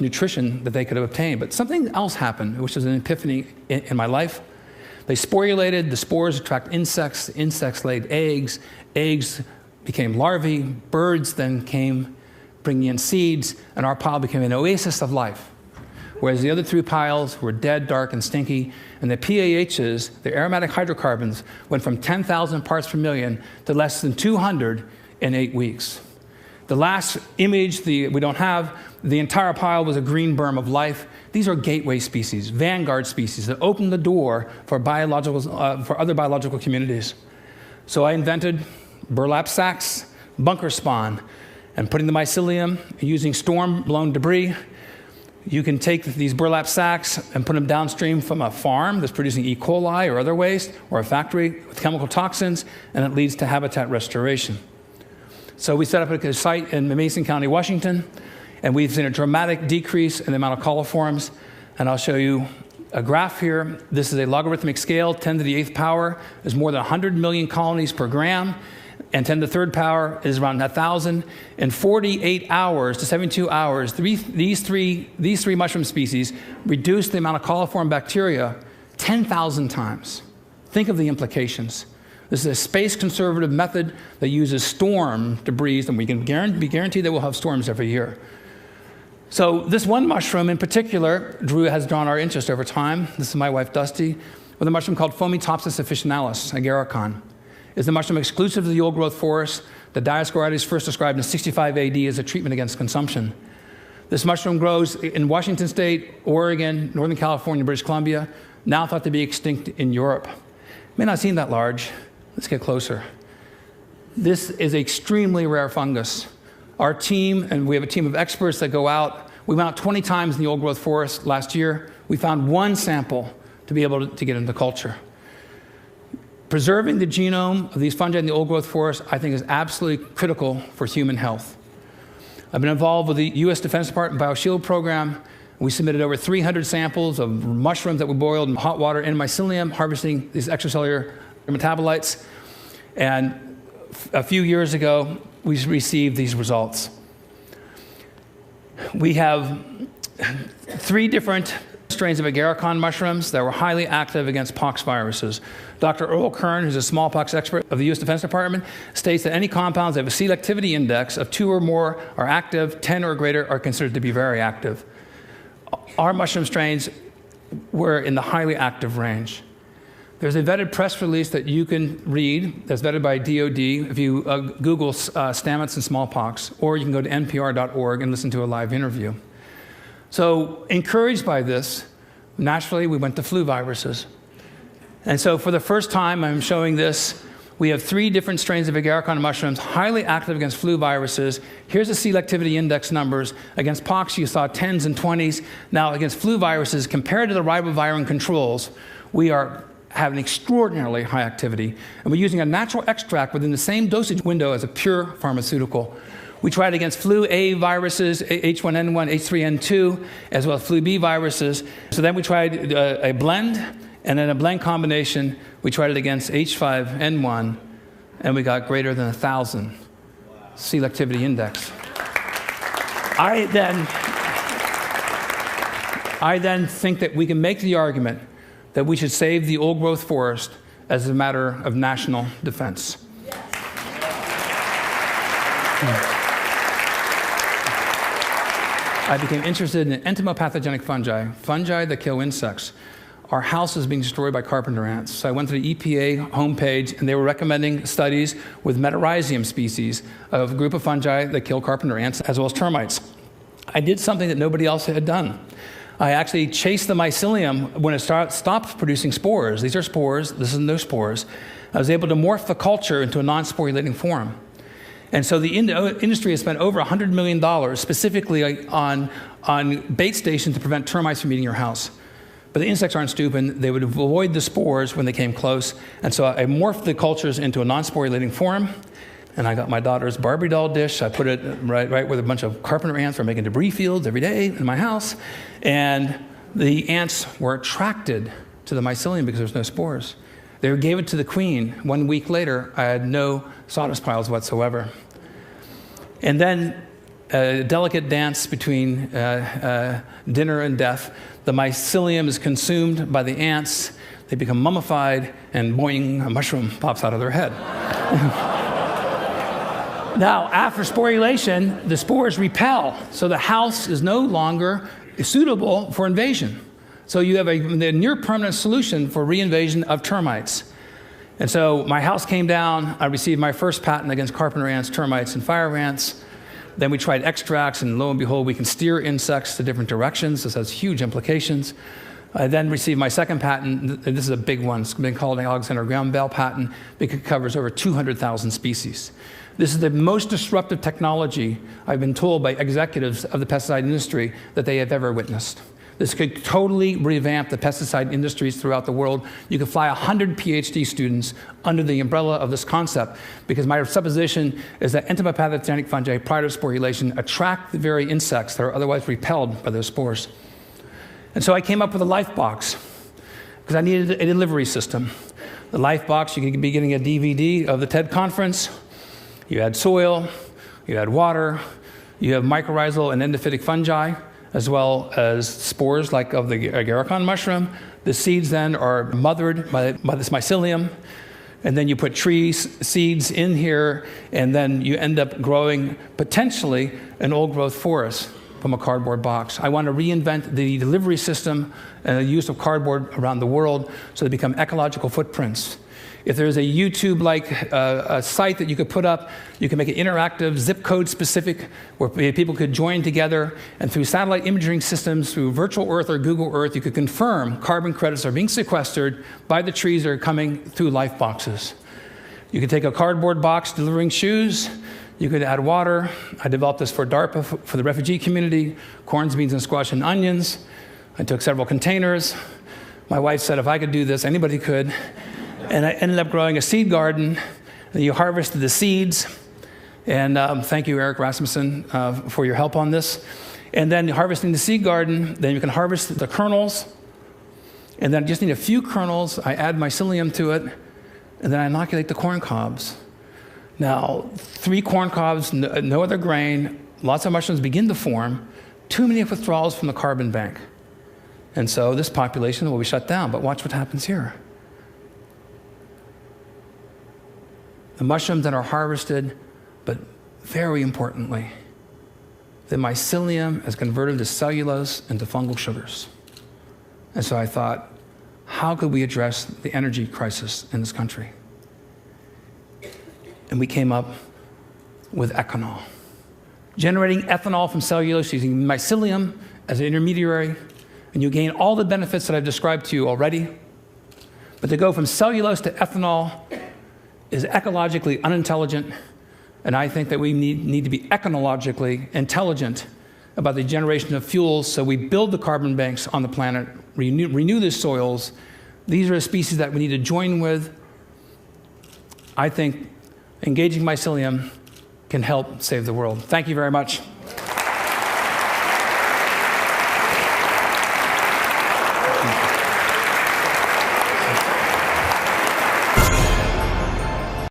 nutrition that they could have obtained. But something else happened, which was an epiphany in my life. They sporulated, the spores attract insects, the insects laid eggs, eggs became larvae, birds then came bringing in seeds, and our pile became an oasis of life. Whereas the other three piles were dead, dark, and stinky, and the PAHs, the aromatic hydrocarbons, went from 10,000 parts per million to less than 200 in 8 weeks. The last image we don't have, the entire pile was a green berm of life. These are gateway species, vanguard species that open the door for other biological communities. So I invented burlap sacks, bunker spawn, and putting the mycelium using storm-blown debris. You can take these burlap sacks and put them downstream from a farm that's producing E. coli or other waste, or a factory with chemical toxins, and it leads to habitat restoration. So we set up a site in Mason County, Washington, and we've seen a dramatic decrease in the amount of coliforms. And I'll show you a graph here. This is a logarithmic scale, 10 to the 8th power. There's more than 100 million colonies per gram, and 10 to the 3rd power is around 1,000. In 48 hours to 72 hours, these three mushroom species reduced the amount of coliform bacteria 10,000 times. Think of the implications. This is a space-conservative method that uses storm debris, and we can be guaranteed that we'll have storms every year. So this one mushroom in particular has drawn our interest over time. This is my wife, Dusty, with a mushroom called Fomitopsis officinalis, agaricon. It's a mushroom exclusive to the old-growth forest. The Dioscorides first described in 65 AD as a treatment against consumption. This mushroom grows in Washington State, Oregon, Northern California, British Columbia, now thought to be extinct in Europe. May not seem that large. Let's get closer. This is an extremely rare fungus. Our team, and we have a team of experts that go out, we went out 20 times in the old-growth forest last year. We found one sample to be able to get into culture. Preserving the genome of these fungi in the old-growth forest, I think, is absolutely critical for human health. I've been involved with the U.S. Defense Department BioShield program. We submitted over 300 samples of mushrooms that we boiled in hot water and mycelium, harvesting these extracellular metabolites. And a few years ago, we received these results. We have 3 different strains of agaricon mushrooms that were highly active against pox viruses. Dr. Earl Kern, who's a smallpox expert of the U.S. Defense Department, states that any compounds that have a selectivity index of 2 or more are active, 10 or greater are considered to be very active. Our mushroom strains were in the highly active range. There's a vetted press release that you can read that's vetted by DOD if you Google STAMETS and smallpox, or you can go to npr.org and listen to a live interview. So encouraged by this, naturally we went to flu viruses. And so for the first time I'm showing this. We have 3 different strains of agaricon mushrooms, highly active against flu viruses. Here's the selectivity index numbers. Against pox, you saw 10s and 20s. Now against flu viruses, compared to the ribavirin controls, we have an extraordinarily high activity. And we're using a natural extract within the same dosage window as a pure pharmaceutical. We tried against flu A viruses, H1N1, H3N2, as well as flu B viruses. So then we tried a blend, and then a blend combination. We tried it against H5N1, and we got greater than 1,000 selectivity index. I then think that we can make the argument that we should save the old-growth forest as a matter of national defense. I became interested in entomopathogenic fungi that kill insects. Our house is being destroyed by carpenter ants. So I went to the EPA homepage, and they were recommending studies with metarhizium species, of a group of fungi that kill carpenter ants, as well as termites. I did something that nobody else had done. I actually chased the mycelium when it stopped producing spores. These are spores. This is no spores. I was able to morph the culture into a non-sporulating form. And so the industry has spent over $100 million specifically on bait stations to prevent termites from eating your house. But the insects aren't stupid. They would avoid the spores when they came close. And so I morphed the cultures into a non-sporulating form. And I got my daughter's Barbie doll dish. I put it right with a bunch of carpenter ants for making debris fields every day in my house. And the ants were attracted to the mycelium because there's no spores. They gave it to the queen. 1 week later, I had no sawdust piles whatsoever. And then a delicate dance between dinner and death. The mycelium is consumed by the ants. They become mummified, and boing, a mushroom pops out of their head. Now, after sporulation, the spores repel, so the house is no longer suitable for invasion. So you have a near-permanent solution for reinvasion of termites. And so my house came down. I received my first patent against carpenter ants, termites, and fire ants. Then we tried extracts, and lo and behold, we can steer insects to different directions. This has huge implications. I then received my second patent. This is a big one. It's been called an Alexander Graham Bell patent because it covers over 200,000 species. This is the most disruptive technology, I've been told by executives of the pesticide industry, that they have ever witnessed. This could totally revamp the pesticide industries throughout the world. You could fly 100 PhD students under the umbrella of this concept, because my supposition is that entomopathogenic fungi, prior to sporulation, attract the very insects that are otherwise repelled by those spores. And so I came up with a life box, because I needed a delivery system. The life box, you could be getting a DVD of the TED conference. You had soil, you had water, you have mycorrhizal and endophytic fungi, as well as spores like of the agarikon mushroom. The seeds then are mothered by this mycelium, and then you put tree seeds in here, and then you end up growing potentially an old-growth forest from a cardboard box. I want to reinvent the delivery system and the use of cardboard around the world so they become ecological footprints. If there's a YouTube-like a site that you could put up, you can make it interactive, zip code specific, where people could join together, and through satellite imaging systems, through virtual Earth or Google Earth, you could confirm carbon credits are being sequestered by the trees that are coming through life boxes. You could take a cardboard box delivering shoes. You could add water. I developed this for DARPA, for the refugee community, corns, beans, and squash, and onions. I took several containers. My wife said if I could do this, anybody could. And I ended up growing a seed garden. You harvested the seeds. And thank you, Eric Rasmussen, for your help on this. And then harvesting the seed garden, then you can harvest the kernels. And then I just need a few kernels. I add mycelium to it. And then I inoculate the corn cobs. Now, 3 corn cobs, no other grain, lots of mushrooms begin to form. Too many withdrawals from the carbon bank. And so this population will be shut down. But watch what happens here. The mushrooms that are harvested, but very importantly, the mycelium is converted to cellulose and to fungal sugars. And so I thought, how could we address the energy crisis in this country? And we came up with ethanol. Generating ethanol from cellulose using mycelium as an intermediary, and you gain all the benefits that I've described to you already. But to go from cellulose to ethanol is ecologically unintelligent, and I think that we need to be ecologically intelligent about the generation of fuels, so we build the carbon banks on the planet, renew the soils. These are the species that we need to join with. I think engaging mycelium can help save the world. Thank you very much.